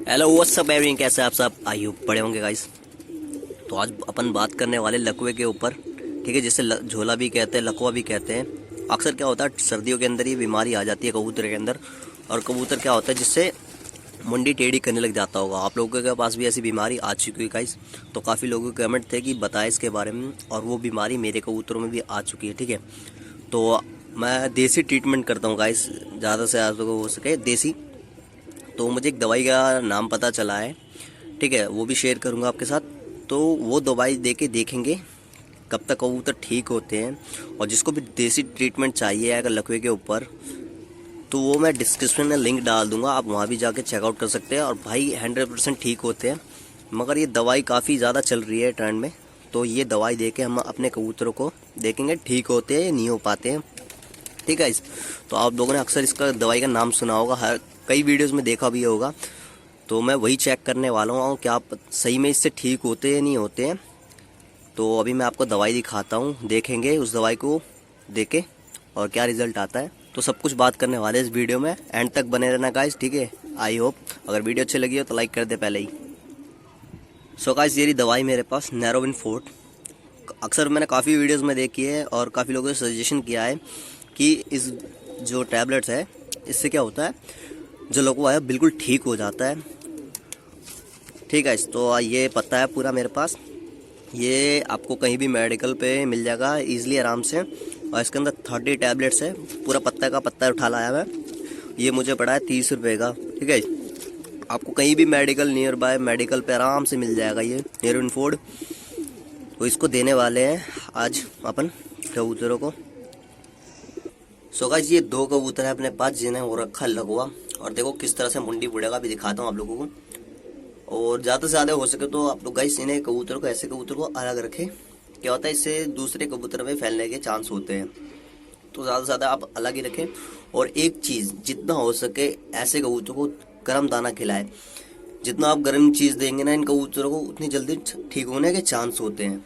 Hello what's up everyone, कैसे आप सब? आई होप बड़े होंगे गाइस। तो आज अपन बात करने वाले लकवे के ऊपर, ठीक है, जिसे झोला भी कहते हैं, लकवा भी कहते हैं। अक्सर क्या होता है, सर्दियों के अंदर ये बीमारी आ जाती है कबूतर के अंदर। और कबूतर क्या होता है, जिससे मुंडी टेढ़ी करने लग जाता होगा। आप लोगों के पास भी ऐसी बीमारी आ चुकी है गाइस? तो काफ़ी लोगों के कमेंट थे कि बताएं इसके बारे में, और वो बीमारी मेरे कबूतरों में भी आ चुकी है, ठीक है। तो मैं देसी ट्रीटमेंट करता हूँ गाइस, ज़्यादा से ज़्यादा हो सके देसी। तो मुझे एक दवाई का नाम पता चला है, ठीक है, वो भी शेयर करूंगा आपके साथ। तो वो दवाई दे के देखेंगे कब तक कबूतर ठीक होते हैं। और जिसको भी देसी ट्रीटमेंट चाहिए अगर लकवे के ऊपर, तो वो मैं डिस्क्रिप्शन में लिंक डाल दूंगा, आप वहाँ भी जाके चेकआउट कर सकते हैं। और भाई 100% ठीक होते हैं। मगर ये दवाई काफ़ी ज़्यादा चल रही है ट्रेंड में। तो ये दवाई दे के हम अपने कबूतरों को देखेंगे ठीक होते हैं या नहीं हो पाते हैं, ठीक है। तो आप लोगों ने अक्सर इसका दवाई का नाम सुना होगा, हर कई वीडियोस में देखा भी होगा। तो मैं वही चेक करने वाला हूँ कि आप सही में इससे ठीक होते हैं या नहीं होते हैं। तो अभी मैं आपको दवाई दिखाता हूँ, देखेंगे उस दवाई को देके और क्या रिजल्ट आता है। तो सब कुछ बात करने वाले इस वीडियो में, एंड तक बने रहना गाइस, ठीक है। आई होप अगर वीडियो अच्छी लगी हो तो लाइक कर दे पहले ही। सो गाइस, ये रही दवाई मेरे पास, नैरोविन फोर्ट। अक्सर मैंने काफ़ी वीडियोस में देखी है और काफ़ी लोगों ने सजेशन किया है कि इस जो टैबलेट्स है, इससे क्या होता है, जो लकवा है बिल्कुल ठीक हो जाता है, ठीक है। तो ये पता है पूरा मेरे पास, ये आपको कहीं भी मेडिकल पे मिल जाएगा इजीली, आराम से। और इसके अंदर 30 टैबलेट्स है, पूरा पत्ता का पत्ता उठा लाया मैं। ये मुझे पड़ा है 30 रुपये का, ठीक है। आपको कहीं भी मेडिकल, नियर बाय मेडिकल पे आराम से मिल जाएगा ये नेरोविन फोर्ट। तो इसको देने वाले हैं आज अपन कबूतरों को। सो गाइस, ये 2 कबूतर है अपने पास जिन्हें हो रखा लकवा। और देखो किस तरह से मुंडी बुढ़ेगा, भी दिखाता हूँ आप लोगों को। और ज़्यादा से ज़्यादा हो सके तो आप लोग गाइस इन्हें कबूतर को, ऐसे कबूतर को अलग रखें। क्या होता है, इससे दूसरे कबूतर में फैलने के चांस होते हैं। तो ज़्यादा से ज़्यादा आप अलग ही रखें। और एक चीज़, जितना हो सके ऐसे कबूतर को गर्म दाना खिलाएं। जितना आप गर्म चीज़ देंगे ना इन कबूतरों को, उतनी जल्दी ठीक होने के चांस होते हैं।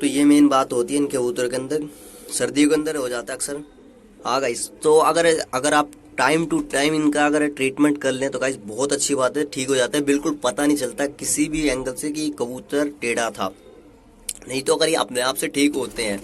तो ये मेन बात होती है इन कबूतर के अंदर, सर्दियों के अंदर हो जाता है अक्सर। हाँ गाइस, तो अगर अगर आप टाइम टू टाइम इनका अगर ट्रीटमेंट कर लें तो गाइस बहुत अच्छी बात है, ठीक हो जाता है। बिल्कुल पता नहीं चलता किसी भी एंगल से कि कबूतर टेढ़ा था। नहीं तो अगर ये अपने आप से ठीक होते हैं,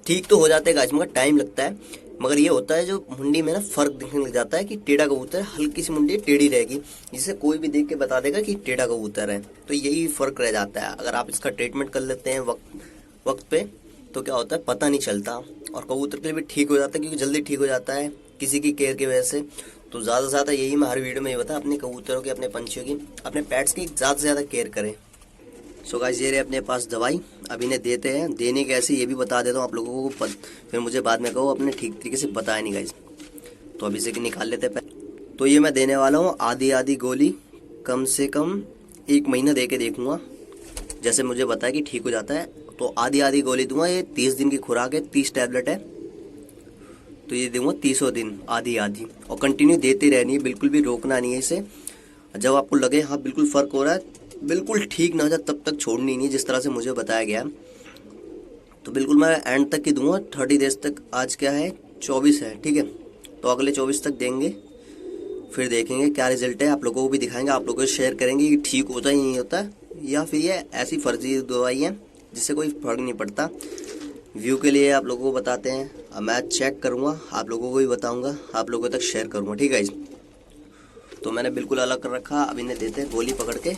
ठीक तो हो जाते हैं गाइस, मगर टाइम लगता है। मगर ये होता है जो मुंडी में ना फर्क दिखने लग जाता है कि टेढ़ा कबूतर है, हल्की सी मुंडी टेढ़ी रहेगी, जिसे कोई भी देख के बता देगा कि टेढ़ा कबूतर है। तो यही फर्क रह जाता है। अगर आप इसका ट्रीटमेंट कर लेते हैं वक्त वक्त पे, तो क्या होता है पता नहीं चलता। और कबूतर के लिए भी ठीक हो जाता है, क्योंकि जल्दी ठीक हो जाता है किसी की केयर की वजह से। तो ज़्यादा से ज़्यादा यही मैं हर वीडियो में ये बताया, अपने कबूतरों की, अपने पंछियों की, अपने पेट्स की ज़्यादा से ज़्यादा केयर करें। सो गाइस, ये रहे अपने पास दवाई, अब इन्हें देते हैं। देने कैसे ये भी बता देता हूँ आप लोगों को, फिर मुझे बाद में कहो अपने ठीक तरीके से बताया नहीं गाइस। तो अभी से निकाल लेते हैं। तो ये मैं देने वाला हूँ आधी आधी गोली, कम से कम 1 महीना दे के देखूँगा, जैसे मुझे बताया कि ठीक हो जाता है। तो आधी आधी गोली दूंगा। ये 30 दिन की खुराक है, 30 टैबलेट है। तो ये दूंगा 30 दिन आधी आधी, और कंटिन्यू देते रहनी है, बिल्कुल भी रोकना नहीं है इसे। जब आपको लगे हाँ बिल्कुल फ़र्क हो रहा है, बिल्कुल ठीक ना हो जाए, तब तक छोड़नी नहीं, जिस तरह से मुझे बताया गया। तो बिल्कुल मैं एंड तक ही दूंगा, 30 डेज तक। आज क्या है, 24 है, ठीक है। तो अगले 24 तक देंगे, फिर देखेंगे क्या रिजल्ट है। आप लोगों को भी दिखाएंगे, आप लोगों को शेयर करेंगे कि ठीक होता है नहीं होता, या फिर ये ऐसी फर्जी दवाई है जिससे कोई फर्क नहीं पड़ता। व्यू के लिए आप लोगों को बताते हैं, अब मैं चेक करूँगा, आप लोगों को भी बताऊँगा, आप लोगों तक शेयर करूँगा, ठीक है। तो मैंने बिल्कुल अलग कर रखा। अब इन्हें देते हैं गोली पकड़ के।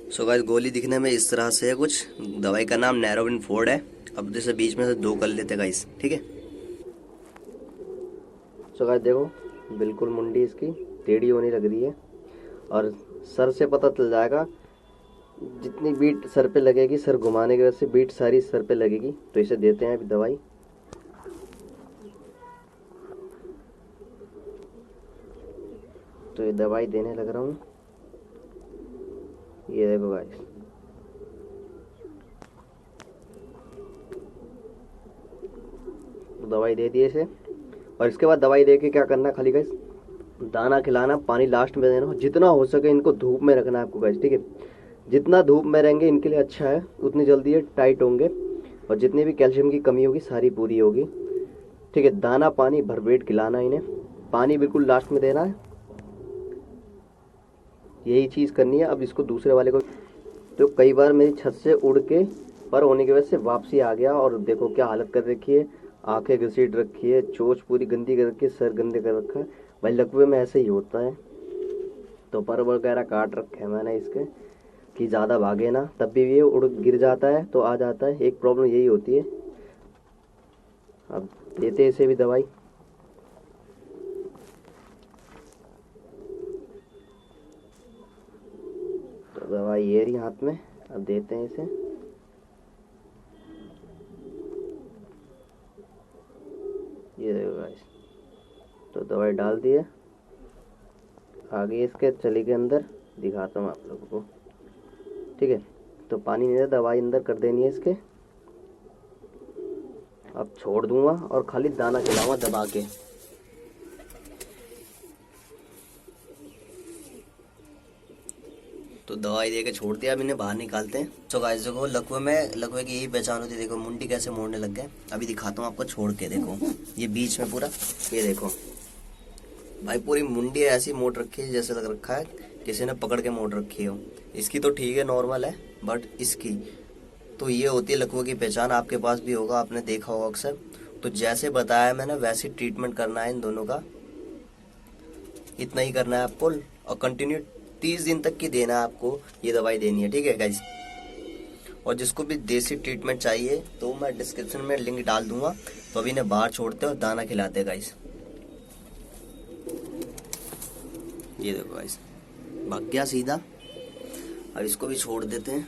सो गाइस, गोली दिखने में इस तरह से है कुछ। दवाई का नाम नैरोविन फोर्ट है। अब जैसे बीच में से 2 कर लेते हैं गाइस, ठीक है। सो गाइस देखो, बिल्कुल मुंडी इसकी टेढ़ी होने लग रही है, और सर से पता चल जाएगा। जितनी बीट सर पे लगेगी, सर घुमाने की वजह से बीट सारी सर पे लगेगी। तो इसे देते हैं अभी दवाई। तो ये दवाई देने लग रहा हूँ, ये देखो गाइस। तो दवाई दे दिए इसे, और इसके बाद दवाई दे के क्या करना, खाली गाइस दाना खिलाना, पानी लास्ट में देना। जितना हो सके इनको धूप में रखना है आपको गाइस, ठीक है। जितना धूप में रहेंगे इनके लिए अच्छा है, उतनी जल्दी ये टाइट होंगे, और जितनी भी कैल्शियम की कमी होगी सारी पूरी होगी, ठीक है। दाना पानी भरपेट खिलाना इन्हें, पानी बिल्कुल लास्ट में देना है। यही चीज़ करनी है। अब इसको दूसरे वाले को, तो कई बार मेरी छत से उड़ के पर होने की वजह से वापसी आ गया, और देखो क्या हालत कर रखी है, आंखें घसीट रखी है, चोंच पूरी गंदी कर रखी है, सर गंदे कर रखा है। भाई लकवे में ऐसे ही होता है। तो पर वगैरह काट रखे हैं मैंने इसके कि ज़्यादा भागे ना, तब भी ये उड़ गिर जाता है तो आ जाता है। एक प्रॉब्लम यही होती है। अब देते हैं इसे भी दवाई। तो दवाई ये रही हाथ में, अब देते हैं इसे। ये देखो गाइस, तो दवाई डाल दी है। आगे इसके चले के अंदर दिखाता हूँ आप लोगों को, ठीक है। तो पानी नहीं है, दवाई अंदर कर देनी है इसके। अब छोड़ दूंगा और खाली दाना खिलाऊंगा दबा के। तो दवाई दे के छोड़ दिया, अब इन्हें बाहर निकालते हैं। तो गाइस देखो, लकवे की यही पहचान होती है। देखो मुंडी कैसे मोड़ने लग गए। अभी दिखाता हूँ आपको छोड़ के। देखो ये बीच में पूरा, ये देखो भाई पूरी मुंडी ऐसी मोड़ रखी है जैसे लग रखा है किसी ने पकड़ के मोड़ रखी हो। इसकी तो ठीक है, नॉर्मल है, बट इसकी तो ये होती है लकवे की पहचान। आपके पास भी होगा, आपने देखा होगा अक्सर। तो जैसे बताया मैंने वैसे ट्रीटमेंट करना है इन दोनों का। इतना ही करना है आपको, और कंटिन्यू 30 दिन तक की देना है आपको, ये दवाई देनी है, ठीक है गाइस। और जिसको भी देसी ट्रीटमेंट चाहिए तो मैं डिस्क्रिप्शन में लिंक डाल दूंगा। तो अभी इन्हें बाहर छोड़ते हैं और दाना खिलाते हैं गाइस। ये देखो गाइस, भाग गया सीधा। अब इसको भी छोड़ देते हैं।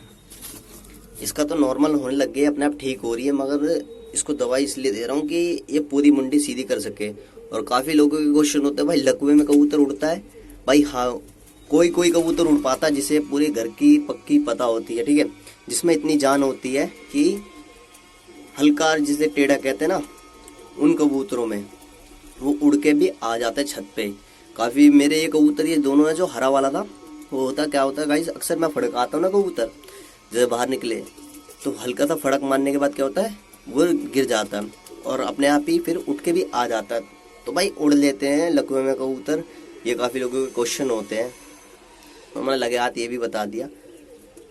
इसका तो नॉर्मल होने लग गई, अपने आप ठीक हो रही है, मगर इसको दवाई इसलिए दे रहा हूँ कि ये पूरी मुंडी सीधी कर सके। और काफ़ी लोगों के क्वेश्चन होते हैं, भाई लकवे में कबूतर उड़ता है? भाई हाँ, कोई कोई कबूतर उड़ पाता है जिसे पूरे घर की पक्की पता होती है, ठीक है, जिसमें इतनी जान होती है कि हल्का जिसे टेढ़ा कहते हैं ना, उन कबूतरों में वो उड़ के भी आ जाता है छत पे। काफ़ी मेरे ये कबूतर, ये दोनों है जो हरा वाला था, वो होता क्या होता है गाइस, अक्सर मैं फड़काता हूँ ना कबूतर, जब बाहर निकले तो हल्का सा फड़क मारने के बाद क्या होता है, वो गिर जाता है और अपने आप ही फिर उठ के भी आ जाता है। तो भाई उड़ लेते हैं लकवे में कबूतर, ये काफ़ी लोगों के क्वेश्चन होते हैं, तो मैंने लगे हाथ ये भी बता दिया।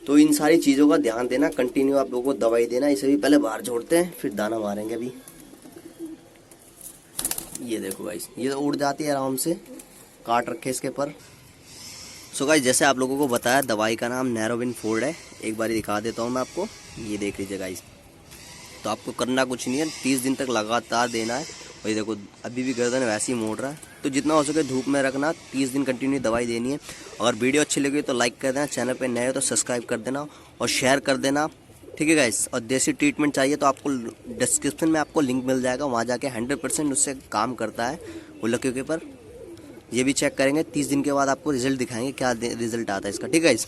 तो इन सारी चीज़ों का ध्यान देना, कंटिन्यू आप लोगों को दवाई देना। इसे भी पहले बाहर छोड़ते हैं, फिर दाना मारेंगे अभी। ये देखो गाइस, ये तो उड़ जाती है आराम से, काट रखे इसके पर। सो गाइस, जैसे आप लोगों को बताया, दवाई का नाम नैरोविन फोल्ड है। एक बार दिखा देता हूँ मैं आपको, ये देख लीजिए गाइस। तो आपको करना कुछ नहीं है, 30 दिन तक लगातार देना है। और ये देखो अभी भी गर्दन वैसे ही मोड़ रहा है। तो जितना हो सके धूप में रखना, 30 दिन कंटिन्यू दवाई देनी है। अगर वीडियो अच्छी लगी तो लाइक कर देना, चैनल पे नए हो तो सब्सक्राइब कर देना और शेयर कर देना, ठीक है गाइस। और देसी ट्रीटमेंट चाहिए तो आपको डिस्क्रिप्शन में आपको लिंक मिल जाएगा, वहाँ जाके 100% उससे काम करता है वो लकवे के पर। ये भी चेक करेंगे, 30 दिन के बाद आपको रिजल्ट दिखाएंगे क्या रिजल्ट आता है इसका, ठीक है गाइस।